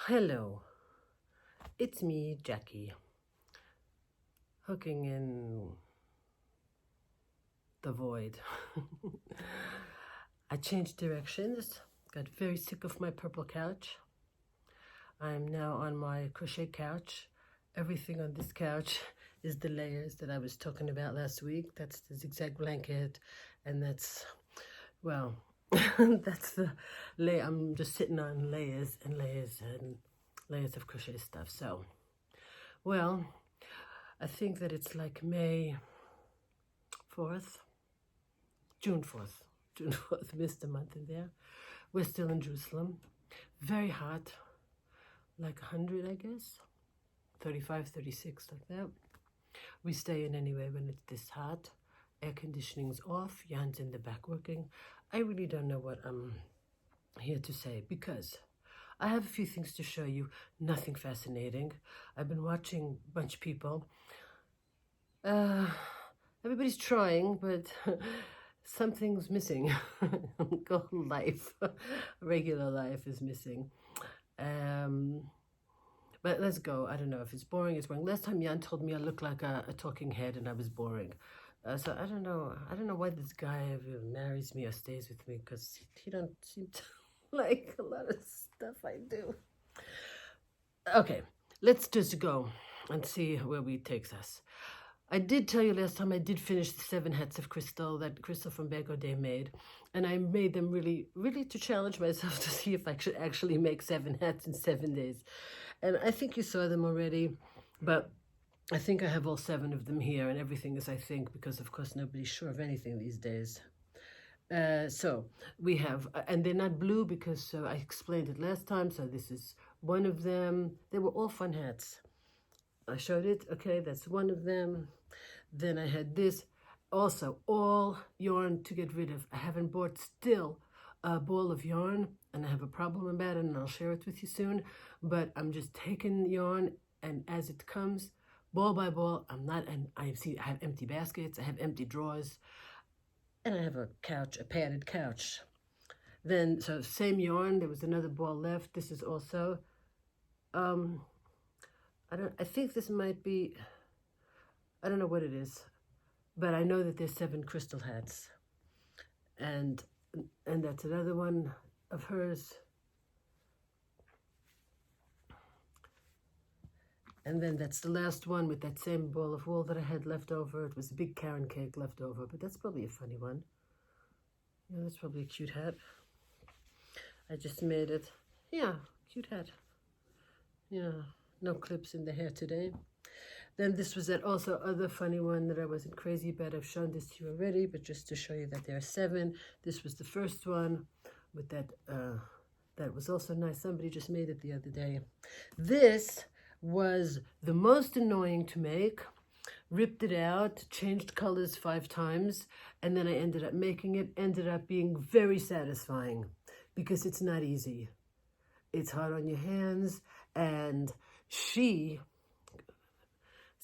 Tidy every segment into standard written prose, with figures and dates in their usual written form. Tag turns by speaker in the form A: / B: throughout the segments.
A: Hello, it's me, Jackie, hooking in the void. I changed directions, got very sick of my purple couch. I'm now on my crochet couch. Everything on this couch is the layers that I was talking about last week. That's the zigzag blanket, and that's, well, that's the lay. I'm just sitting on layers and layers and layers of crochet stuff. So, well, I think that it's like May 4th, June 4th, June 4th, missed a month in there. We're still in Jerusalem. Very hot, like 100, I guess, 35, 36, like that. We stay in anyway when it's this hot. Air conditioning's off, Jan's in the back working. I really don't know what I'm here to say because I have a few things to show you, nothing fascinating. I've been watching a bunch of people. Everybody's trying, but something's missing. Life, regular life is missing. But let's go. I don't know if it's boring. It's boring. Last time Jan told me I looked like a talking head and I was boring. So I don't know. I don't know why this guy marries me or stays with me because he don't seem to like a lot of stuff I do. Okay, let's just go and see where we takes us. I did tell you last time I did finish the 7 hats of crystal that Crystal from Bego Day made. And I made them really to challenge myself to see if I should actually make 7 hats in 7 days. And I think you saw them already, but I think I have all 7 of them here, and everything is I think, because of course nobody's sure of anything these days. So we have, and they're not blue because I explained it last time, so this is one of them. They were all fun hats. I showed it, okay, that's one of them. Then I had this, also all yarn to get rid of. I haven't bought still a ball of yarn, and I have a problem about it, and I'll share it with you soon, but I'm just taking yarn, and as it comes, ball by ball, I have empty baskets, I have empty drawers, and I have a couch, a padded couch. Then, so same yarn, there was another ball left. This is also, I think this might be, I don't know what it is, but I know that there's 7 crystal hats. And that's another one of hers. And then that's the last one with that same ball of wool that I had left over. It was a big Karen cake left over, but that's probably a funny one. Yeah, that's probably a cute hat. I just made it. Yeah, cute hat. Yeah, no clips in the hair today. Then this was that also other funny one that I wasn't crazy about. I've shown this to you already, but just to show you that there are 7. This was the first one with that, that was also nice. Somebody just made it the other day. This was the most annoying to make. Ripped it out, changed colors 5 times, and then I ended up making it. Ended up being very satisfying because it's not easy. It's hard on your hands, and she,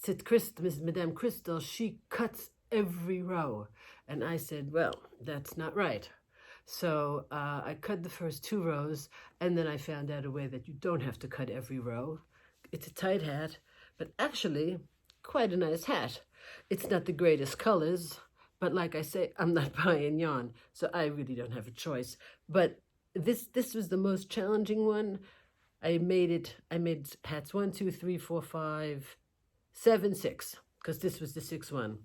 A: Madame Crystal, she cuts every row. And I said, well, that's not right. So I cut the first 2 rows, and then I found out a way that you don't have to cut every row. It's a tight hat, but actually quite a nice hat. It's not the greatest colors, but like I say, I'm not buying yarn, so I really don't have a choice. But this was the most challenging one. I made hats 1, 2, 3, 4, 5, 7, 6, because this was the 6th one.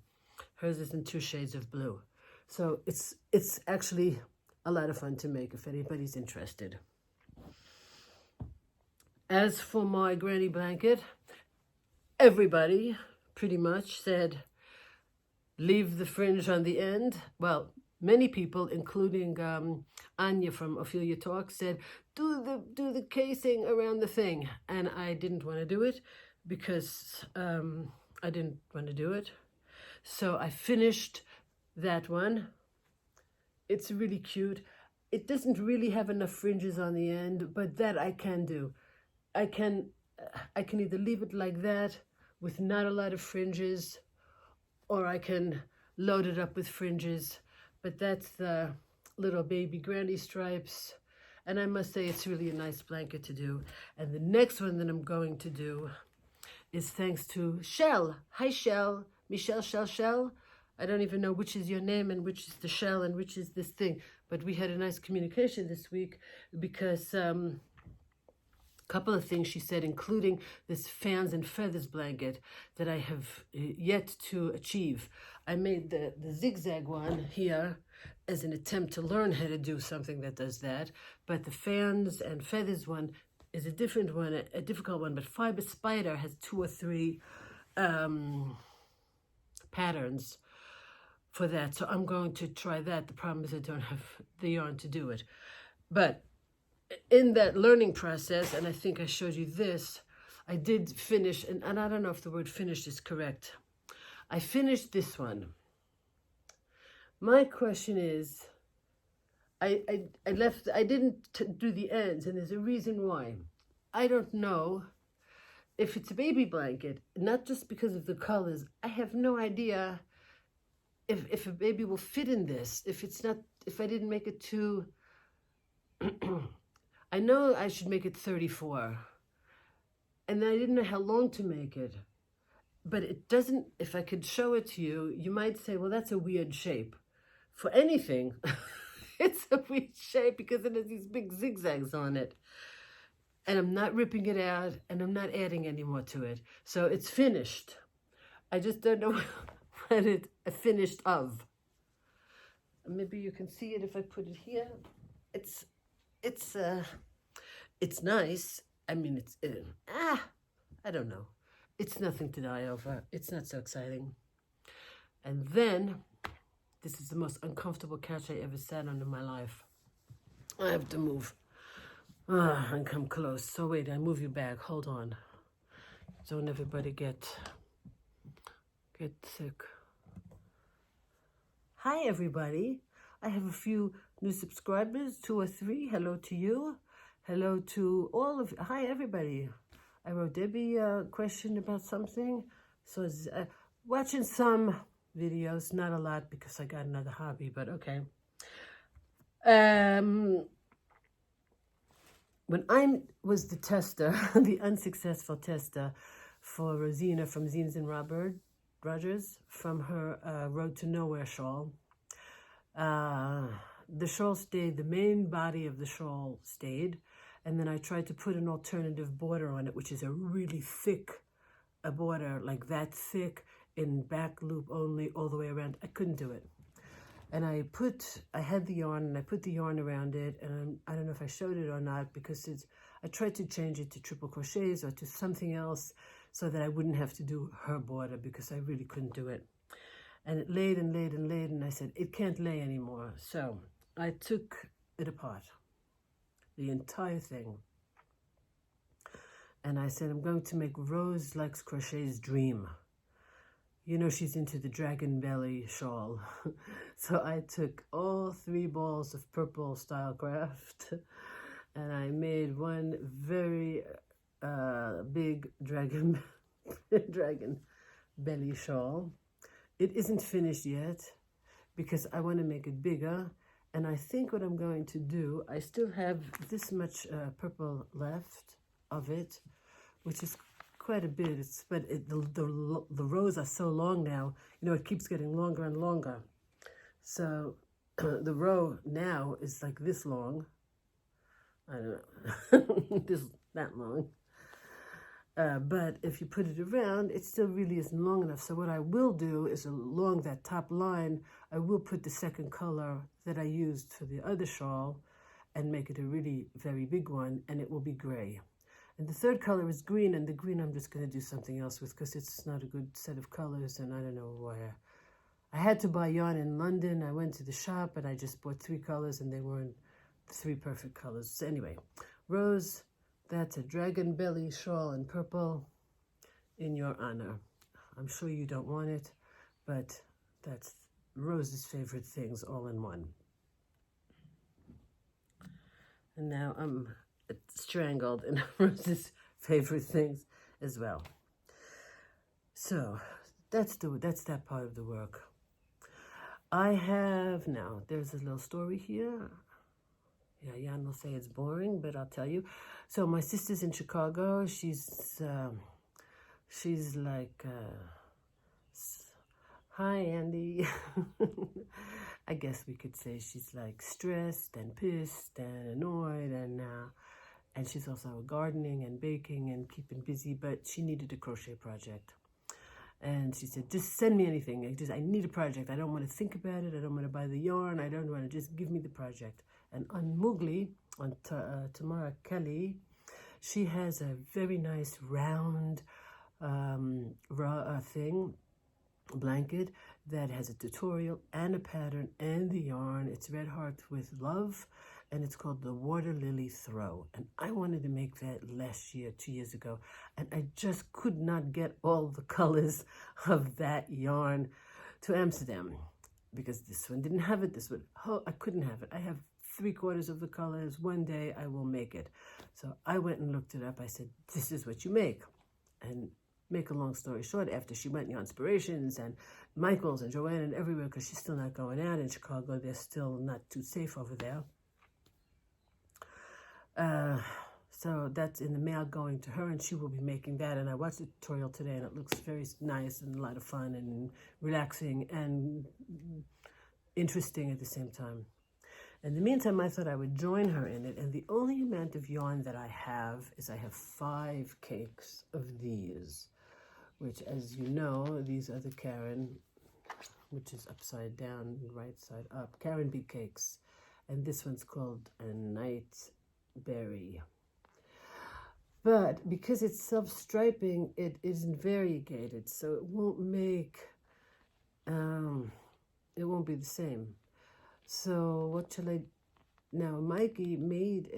A: Hers is in 2 shades of blue. So it's actually a lot of fun to make if anybody's interested. As for my granny blanket, everybody pretty much said, leave the fringe on the end. Well, many people, including Anya from Ophelia Talk, said, do the casing around the thing. And I didn't want to do it because I didn't want to do it. So I finished that one. It's really cute. It doesn't really have enough fringes on the end, but that I can do. I can either leave it like that with not a lot of fringes, or I can load it up with fringes. But that's the little baby granny stripes. And I must say it's really a nice blanket to do. And the next one that I'm going to do is thanks to Shell. Hi, Shell. Michelle, Shell. I don't even know which is your name and which is the shell and which is this thing. But we had a nice communication this week because a couple of things she said, including this fans and feathers blanket that I have yet to achieve. I made the zigzag one here as an attempt to learn how to do something that does that. But the fans and feathers one is a different one, a difficult one. But Fiber Spider has 2 or 3 patterns for that. So I'm going to try that. The problem is I don't have the yarn to do it. But in that learning process, and I think I showed you this, I did finish, and I don't know if the word finished is correct. I finished this one. My question is, I didn't do the ends, and there's a reason why. I don't know if it's a baby blanket, not just because of the colors. I have no idea if a baby will fit in this, if I didn't make it too, I know I should make it 34, and I didn't know how long to make it, but it doesn't, if I could show it to you, you might say, well, that's a weird shape. For anything, it's a weird shape because it has these big zigzags on it, and I'm not ripping it out, and I'm not adding any more to it, so it's finished. I just don't know what it finished of. Maybe you can see it if I put it here. It's nice. I mean, I don't know. It's nothing to die over. It's not so exciting. And then, this is the most uncomfortable couch I ever sat on in my life. I have to move and come close. So wait, I move you back. Hold on. Don't everybody get sick. Hi, everybody. I have a few new subscribers, 2 or 3. Hello to you. Hello to all of you. Hi, everybody. I wrote Debbie a question about something. So watching some videos, not a lot because I got another hobby, but okay. When I was the tester, the unsuccessful tester for Rosina from Zines and Rogers, from her Road to Nowhere shawl, the shawl stayed, the main body of the shawl stayed, and then I tried to put an alternative border on it, which is a really thick border, like that thick, in back loop only, all the way around. I couldn't do it. And I had the yarn, and I put the yarn around it, and I don't know if I showed it or not, because I tried to change it to triple crochets or to something else so that I wouldn't have to do her border, because I really couldn't do it. And it laid and laid and laid, and I said, it can't lay anymore. So I took it apart, the entire thing. And I said, I'm going to make Rose Likes Crochet's Dream. You know, she's into the dragon belly shawl. So I took all 3 balls of purple style craft, and I made one very big dragon belly shawl. It isn't finished yet because I want to make it bigger. And I think what I'm going to do, I still have this much purple left of it, which is quite a bit. The rows are so long now, you know, it keeps getting longer and longer. So the row now is like this long. I don't know, that long. But if you put it around, it still really isn't long enough. So what I will do is along that top line, I will put the second color that I used for the other shawl and make it a really very big one, and it will be gray. And the third color is green, and the green I'm just going to do something else with because it's not a good set of colors, and I don't know why. I had to buy yarn in London. I went to the shop, and I just bought 3 colors, and they weren't 3 perfect colors. So anyway, Rose, that's a dragon belly shawl in purple in your honor. I'm sure you don't want it, but that's Rose's favorite things all in one. And now I'm strangled in Rose's favorite things as well. So that's that part of the work. I have now, there's a little story here. Yeah, Jan will say it's boring, but I'll tell you. So my sister's in Chicago. She's like, hi, Andy. I guess we could say she's like stressed and pissed and annoyed, and she's also gardening and baking and keeping busy, but she needed a crochet project. And she said, just send me anything. I need a project. I don't want to think about it. I don't want to buy the yarn. I don't want to, just give me the project. And on Mowgli, on Tamara Kelly, she has a very nice round blanket that has a tutorial and a pattern and the yarn. It's Red Heart with Love, and it's called the Water Lily Throw. And I wanted to make that last year, 2 years ago, and I just could not get all the colors of that yarn to Amsterdam because this one didn't have it. This one, oh, I couldn't have it. I have 3/4 of the colors. One day I will make it. So I went and looked it up. I said, this is what you make. And make a long story short, after she went to Inspirations and Michael's and Joanne and everywhere, because she's still not going out in Chicago, they're still not too safe over there. So that's in the mail going to her, and she will be making that. And I watched the tutorial today, and it looks very nice and a lot of fun and relaxing and interesting at the same time. In the meantime, I thought I would join her in it, and the only amount of yarn that I have is I have 5 cakes of these, which, as you know, these are the Karen, which is upside down, right side up, Karen bead cakes, and this one's called a Night Berry. But because it's self-striping, it isn't variegated, so it won't make, it won't be the same. So what shall I, now Mikey made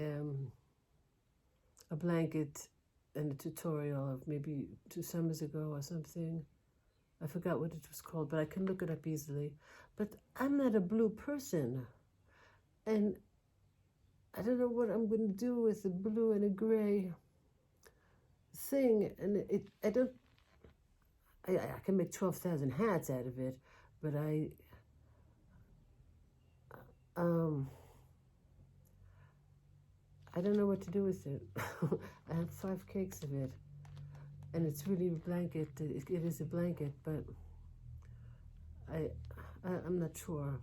A: a blanket in a tutorial of maybe 2 summers ago or something. I forgot what it was called, but I can look it up easily. But I'm not a blue person, and I don't know what I'm going to do with a blue and a gray thing, and I can make 12,000 hats out of it, but I don't know what to do with it. I have 5 cakes of it, and it's really a blanket. It is a blanket, but I'm not sure.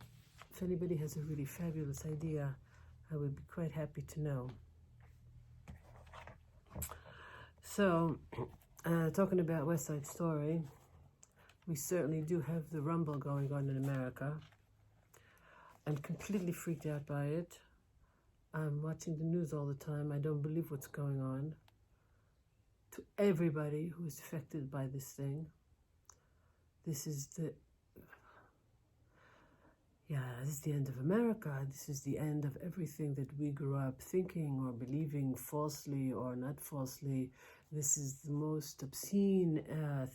A: If anybody has a really fabulous idea, I would be quite happy to know. So, talking about West Side Story, we certainly do have the rumble going on in America. I'm completely freaked out by it. I'm watching the news all the time. I don't believe what's going on. To everybody who is affected by this thing, this is the end of America. This is the end of everything that we grew up thinking or believing, falsely or not falsely. This is the most obscene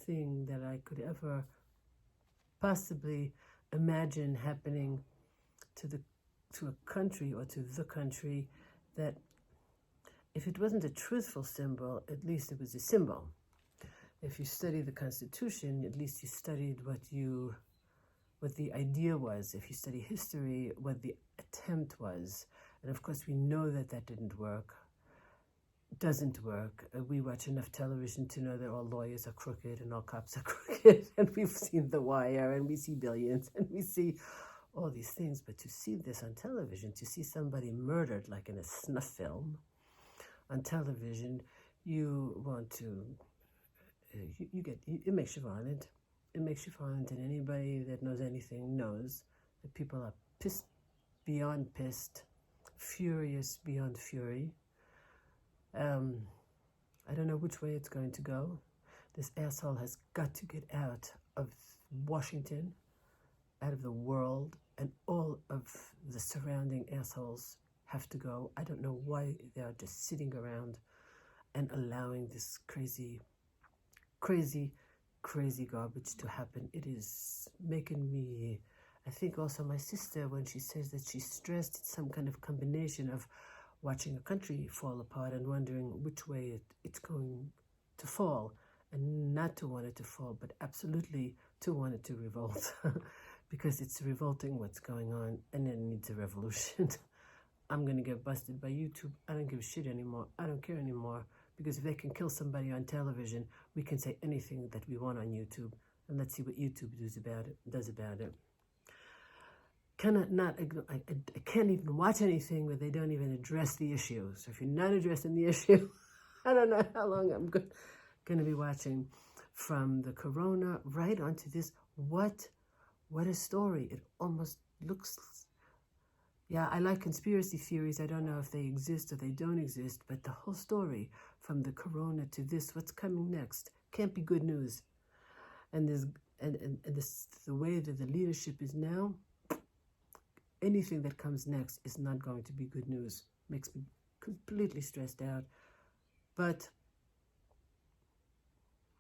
A: thing that I could ever possibly imagine happening to a country or to the country, that if it wasn't a truthful symbol, at least it was a symbol. If you study the Constitution, at least you studied what the idea was. If you study history, what the attempt was. And of course, we know that didn't work, doesn't work. We watch enough television to know that all lawyers are crooked and all cops are crooked. And we've seen The Wire, and we see Billions, and we see all these things. But to see this on television, to see somebody murdered like in a snuff film on television, you want to, it makes you violent. It makes you violent, and anybody that knows anything knows that people are pissed beyond pissed, furious beyond fury. I don't know which way it's going to go. This asshole has got to get out of Washington, out of the world, and all of the surrounding assholes have to go. I don't know why they are just sitting around and allowing this crazy garbage to happen. It is making me, I think also my sister, when she says that she's stressed, it's some kind of combination of watching a country fall apart and wondering which way it's going to fall, and not to want it to fall, but absolutely to want it to revolt because it's revolting what's going on, and it needs a revolution. I'm going to get busted by YouTube. I don't give a shit anymore. I don't care anymore. Because if they can kill somebody on television, we can say anything that we want on YouTube. And let's see what YouTube does about it. I can't even watch anything where they don't even address the issue. So if you're not addressing the issue, I don't know how long I'm going to be watching. From the corona right onto this, what a story. It almost looks, yeah, I like conspiracy theories. I don't know if they exist or they don't exist, but the whole story from the corona to this, what's coming next, can't be good news. And the way that the leadership is now, anything that comes next is not going to be good news. Makes me completely stressed out. But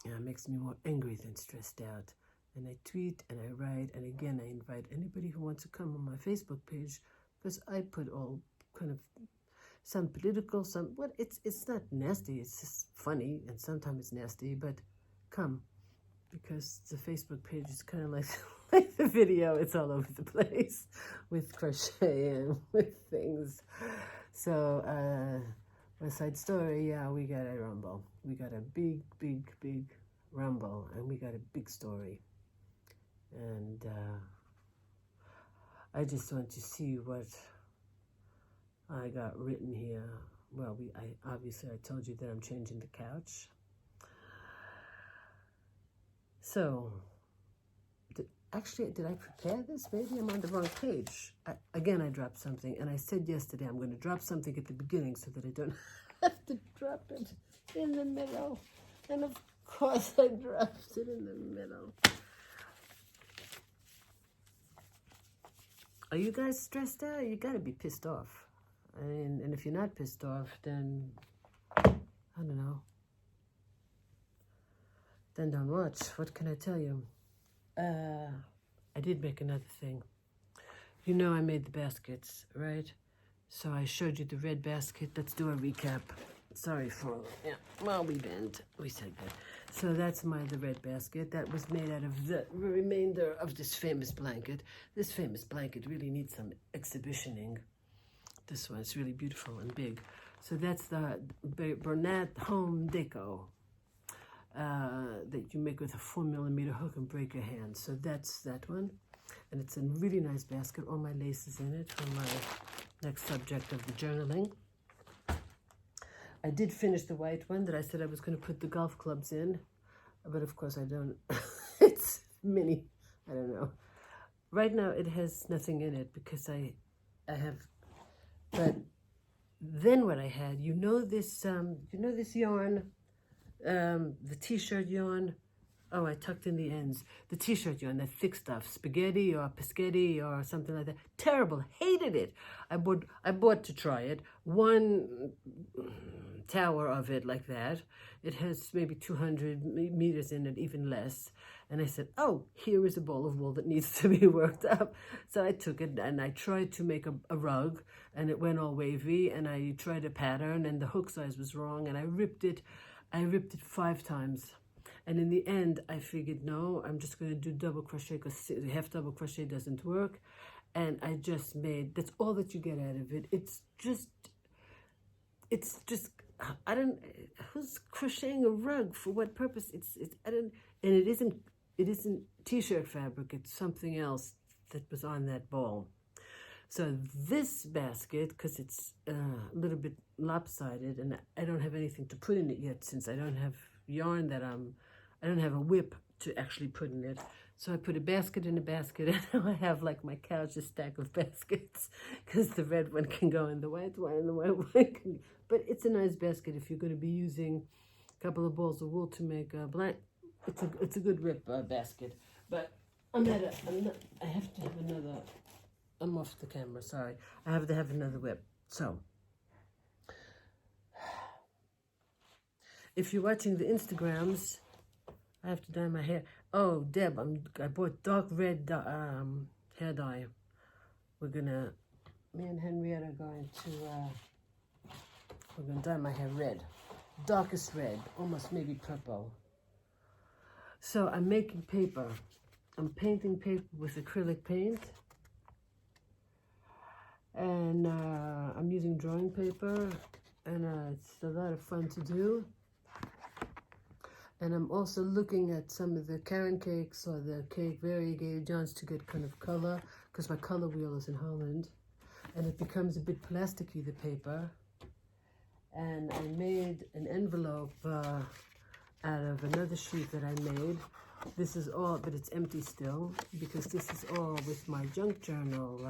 A: yeah, it makes me more angry than stressed out. And I tweet and I write, and again, I invite anybody who wants to come on my Facebook page, because I put all kind of, some political, some, what, it's not nasty, it's just funny, and sometimes it's nasty, but come, because the Facebook page is kind of like the video, it's all over the place with crochet and with things. So, West Side Story, yeah, we got a rumble. We got a big rumble, and we got a big story. And I just want to see what I got written here. Well, obviously I told you that I'm changing the couch. So, did I prepare this? Maybe I'm on the wrong page. Again, I dropped something, and I said yesterday I'm going to drop something at the beginning so that I don't have to drop it in the middle. And of course I dropped it in the middle. Are you guys stressed out? You got to be pissed off. And if you're not pissed off, then, I don't know. Then don't watch. What can I tell you? I did make another thing. You know I made the baskets, right? So I showed you the red basket. Let's do a recap. Sorry for, yeah, well, we said that. So that's the red basket. That was made out of the remainder of this famous blanket. This famous blanket really needs some exhibitioning. This one's really beautiful and big. So that's the Bernat Home Deco that you make with a 4mm hook and break your hand. So that's that one. And it's a really nice basket. All my laces in it for my next subject of the journaling. I did finish the white one that I said I was going to put the golf clubs in. But of course I don't. It's mini. I don't know. Right now it has nothing in it because I have. But then what I had, you know this yarn, the t-shirt yarn. Oh, I tucked in the ends. The t-shirt yarn, that thick stuff, spaghetti or pescetti or something like that. Terrible, hated it. I bought to try it. One tower of it like that. It has maybe 200 meters in it, even less. And I said, oh, here is a ball of wool that needs to be worked up. So I took it and I tried to make a rug, and it went all wavy, and I tried a pattern, and the hook size was wrong, and I ripped it 5 times. And in the end, I figured, no, I'm just going to do double crochet because half double crochet doesn't work. And I just made, that's all that you get out of it. It's just, I don't, who's crocheting a rug? For what purpose? And it isn't t-shirt fabric. It's something else that was on that ball. So this basket, because it's a little bit lopsided, and I don't have anything to put in it yet since I don't have yarn I don't have a whip to actually put in it. So I put a basket in a basket, and now I have like my couch, a stack of baskets, because the red one can go in the white one, and the white one can. But it's a nice basket if you're going to be using a couple of balls of wool to make a blanket. It's a good rip basket. But I have to have another. I'm off the camera. Sorry, I have to have another whip. So if you're watching the Instagrams, I have to dye my hair. Oh, Deb, I bought dark red hair dye. Me and Henrietta are going to, we're going to dye my hair red. Darkest red, almost maybe purple. So I'm making paper. I'm painting paper with acrylic paint. And I'm using drawing paper, and it's a lot of fun to do. And I'm also looking at some of the Karen cakes or the cake variegations to get kind of color, because my color wheel is in Holland. And it becomes a bit plasticky, the paper. And I made an envelope out of another sheet that I made. This is all, but it's empty still, because this is all with my junk journal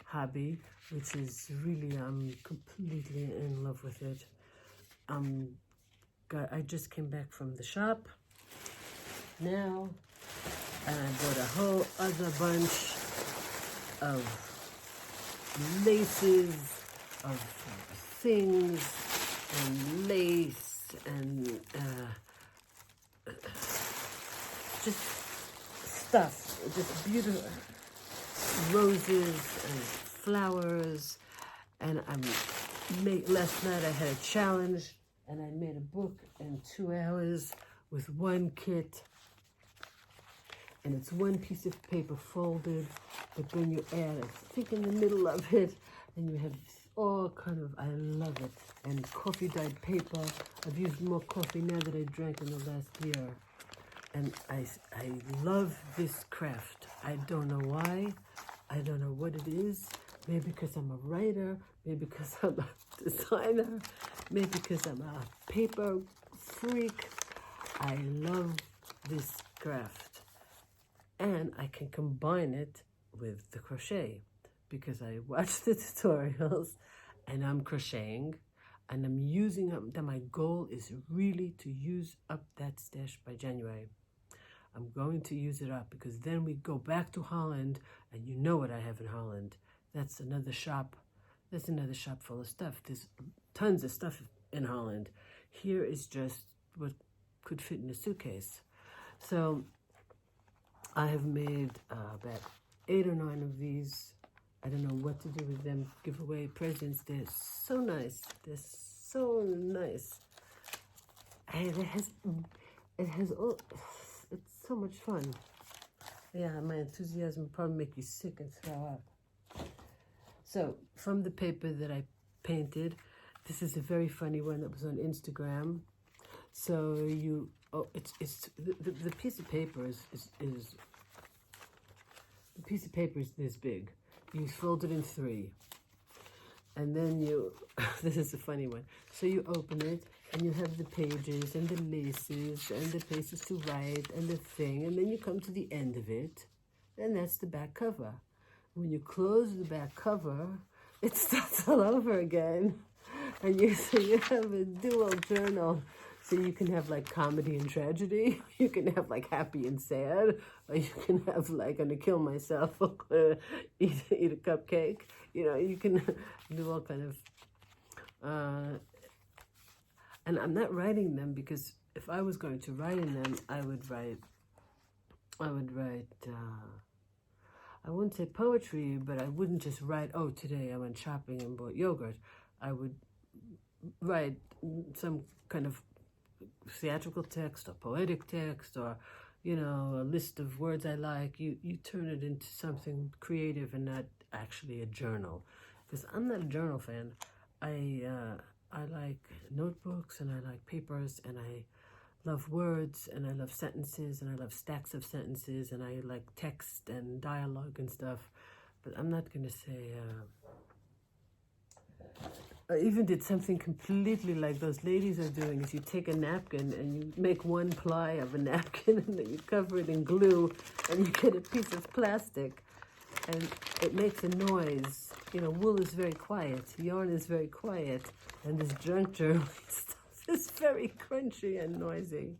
A: hobby, which is really, I'm completely in love with it. I just came back from the shop now, and I bought a whole other bunch of laces, of things, and lace, and just stuff, just beautiful roses and flowers. And last night I had a challenge, and I made a book in 2 hours with one kit. And it's one piece of paper folded, but then you add a stick in the middle of it, and you have all kind of, I love it. And coffee dyed paper. I've used more coffee now that I drank in the last year. And I love this craft. I don't know why. I don't know what it is. Maybe because I'm a writer. Maybe because I'm a designer. Maybe because I'm a paper freak. I love this craft. And I can combine it with the crochet, because I watch the tutorials and I'm crocheting and I'm using them. Then my goal is really to use up that stash by January. I'm going to use it up, because then we go back to Holland, and you know what I have in Holland. That's another shop. That's another shop full of stuff. There's tons of stuff in Holland. Here is just what could fit in a suitcase. So I have made about 8 or 9 of these. I don't know what to do with them. Give away presents. They're so nice. They're so nice. And it has all, it's so much fun. Yeah, my enthusiasm will probably make you sick and throw up. So from the paper that I painted, this is a very funny one that was on Instagram. So you, the piece of paper is the piece of paper is this big. You fold it in 3. And then you, this is a funny one. So you open it, and you have the pages and the laces and the places to write and the thing. And then you come to the end of it, and that's the back cover. When you close the back cover, it starts all over again. And so you have a dual journal. So you can have like comedy and tragedy. You can have like happy and sad. Or you can have like, gonna kill myself, eat a cupcake. You know, you can do all kind of, and I'm not writing them, because if I was going to write in them, I would write, I wouldn't say poetry, but I wouldn't just write, oh, today I went shopping and bought yogurt. I would write some kind of theatrical text or poetic text, or, you know, a list of words I like. You turn it into something creative and not actually a journal, because I'm not a journal fan. I like notebooks, and I like papers, and I love words, and I love sentences, and I love stacks of sentences, and I like text and dialogue and stuff. But I'm not going to say, I even did something completely like those ladies are doing, is you take a napkin and you make one ply of a napkin, and then you cover it in glue, and you get a piece of plastic, and it makes a noise. You know, wool is very quiet, yarn is very quiet, and this junk journal stuff is very crunchy and noisy.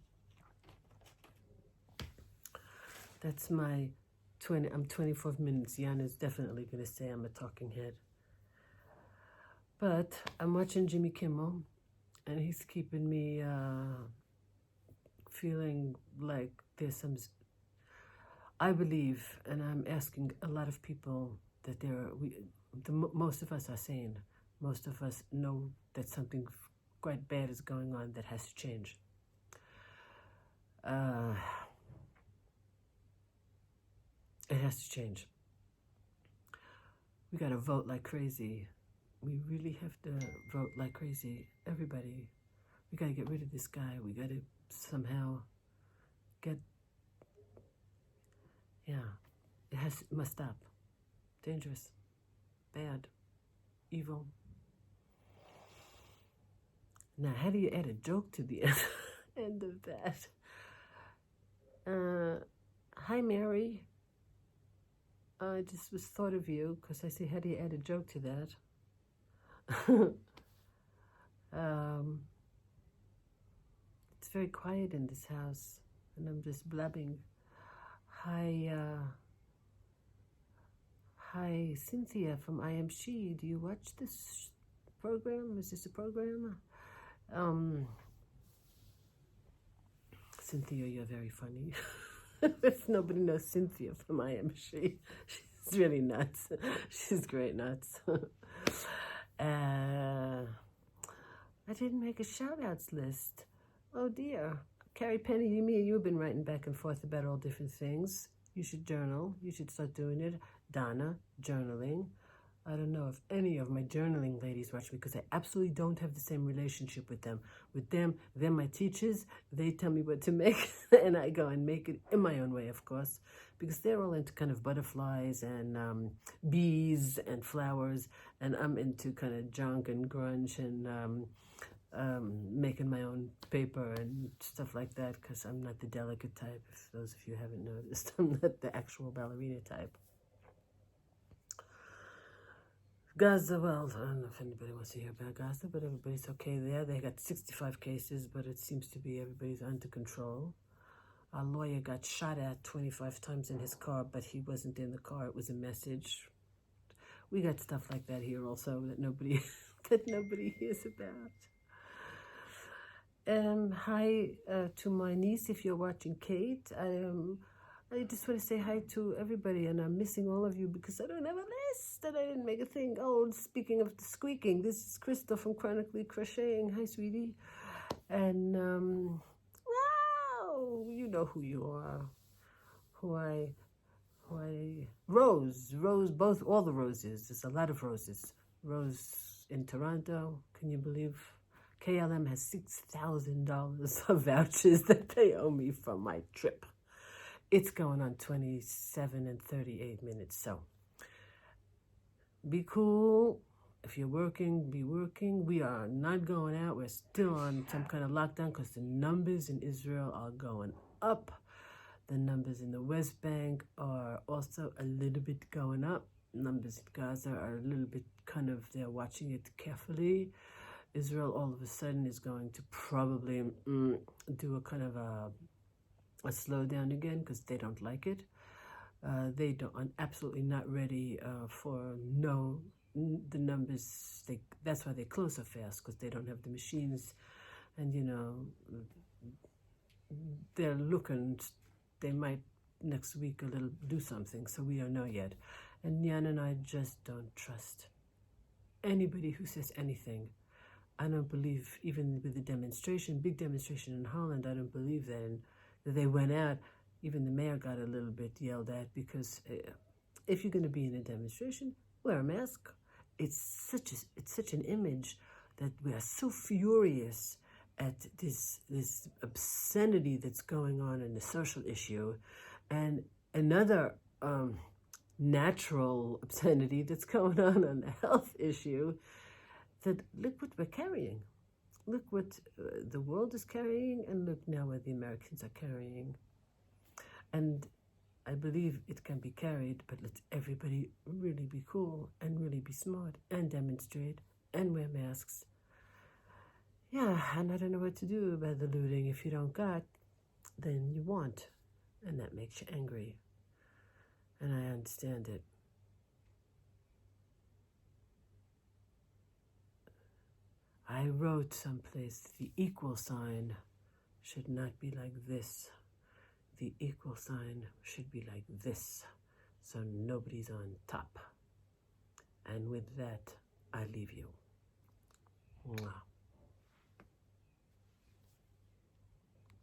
A: That's my I'm 24 minutes. Jan is definitely going to say I'm a talking head. But I'm watching Jimmy Kimmel, and he's keeping me feeling like there's some, I believe, and I'm asking a lot of people that most of us are sane. Most of us know that something quite bad is going on that has to change. It has to change. We got to vote like crazy. We really have to vote like crazy. Everybody. We got to get rid of this guy. We got to somehow get... Yeah. It must stop. Dangerous. Bad. Evil. Now, how do you add a joke to the end of that? Hi, Mary. I just was thought of you because I say, how do you add a joke to that? It's very quiet in this house, and I'm just blabbing. Hi, Cynthia from I Am She. Do you watch this program? Is this a program? Cynthia, you're very funny. If nobody knows Cynthia from I Am She, she's really nuts. She's great nuts. I didn't make a shout-outs list. Oh dear. Carrie Penny, you've been writing back and forth about all different things. You should journal. You should start doing it. Donna, journaling. I don't know if any of my journaling ladies watch me because I absolutely don't have the same relationship with them. With them, they're my teachers. They tell me what to make, and I go and make it in my own way, of course, because they're all into kind of butterflies and bees and flowers, and I'm into kind of junk and grunge and making my own paper and stuff like that, because I'm not the delicate type, if those of you haven't noticed. I'm not the actual ballerina type. Gaza, well, I don't know if anybody wants to hear about Gaza, but everybody's okay there. They got 65 cases, but it seems to be everybody's under control. Our lawyer got shot at 25 times in his car, but he wasn't in the car. It was a message. We got stuff like that here also that nobody hears about. Hi to my niece, if you're watching, Kate. I just want to say hi to everybody, and I'm missing all of you because I don't have a list, and I didn't make a thing. Oh, speaking of the squeaking, this is Crystal from Chronically Crocheting. Hi, sweetie. And, wow, you know who you are. Rose, both, all the roses. There's a lot of roses. Rose in Toronto, can you believe? KLM has $6,000 of vouchers that they owe me from my trip. It's going on 27 and 38 minutes, so be cool. If you're working, be working. We are not going out. We're still on some kind of lockdown because the numbers in Israel are going up. The numbers in the West Bank are also a little bit going up. Numbers in Gaza are a little bit kind of, they're watching it carefully. Israel all of a sudden is going to probably do a kind of a slowdown again because they don't like it. They don't, absolutely not ready for the numbers. That's why they close so fast, because they don't have the machines, and you know they're looking. They might next week a little do something, so we don't know yet. And Jan and I just don't trust anybody who says anything. I don't believe, even with the demonstration, big demonstration in Holland, I don't believe that they went out. Even the mayor got a little bit yelled at, because if you're going to be in a demonstration, wear a mask. It's such an image that we are so furious at this obscenity that's going on in the social issue, and another natural obscenity that's going on the health issue. That look what we're carrying. Look what the world is carrying, and look now what the Americans are carrying. And I believe it can be carried, but let everybody really be cool and really be smart and demonstrate and wear masks. Yeah, and I don't know what to do about the looting. If you don't got, then you want, and that makes you angry. And I understand it. I wrote someplace, the equal sign should not be like this. The equal sign should be like this, so nobody's on top. And with that, I leave you. Mwah.